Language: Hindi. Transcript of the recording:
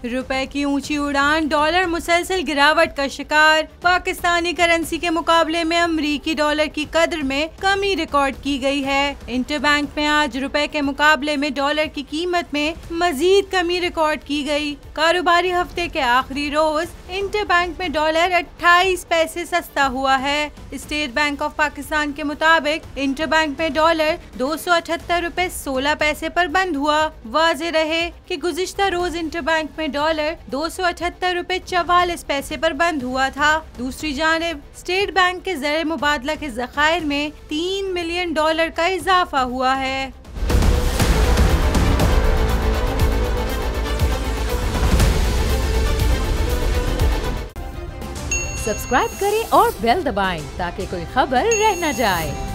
रुपए की ऊंची उड़ान, डॉलर मुसलसल गिरावट का शिकार। पाकिस्तानी करेंसी के मुकाबले में अमरीकी डॉलर की कद्र में कमी रिकॉर्ड की गई है। इंटरबैंक में आज रुपए के मुकाबले में डॉलर की कीमत में मजीद कमी रिकॉर्ड की गई। कारोबारी हफ्ते के आखिरी रोज इंटरबैंक में डॉलर 28 पैसे सस्ता हुआ है। स्टेट बैंक ऑफ पाकिस्तान के मुताबिक इंटरबैंक में डॉलर 278 रुपए 16 पैसे पर बंद हुआ। वाज़ेह रहे कि गुज़िश्ता रोज इंटरबैंक में डॉलर 278 रुपए 44 पैसे पर बंद हुआ था। दूसरी जानिब स्टेट बैंक के ज़र मुबादला के ज़खायर में 3 मिलियन डॉलर का इजाफा हुआ है। सब्सक्राइब करें और बेल दबाएं ताकि कोई खबर रह न जाए।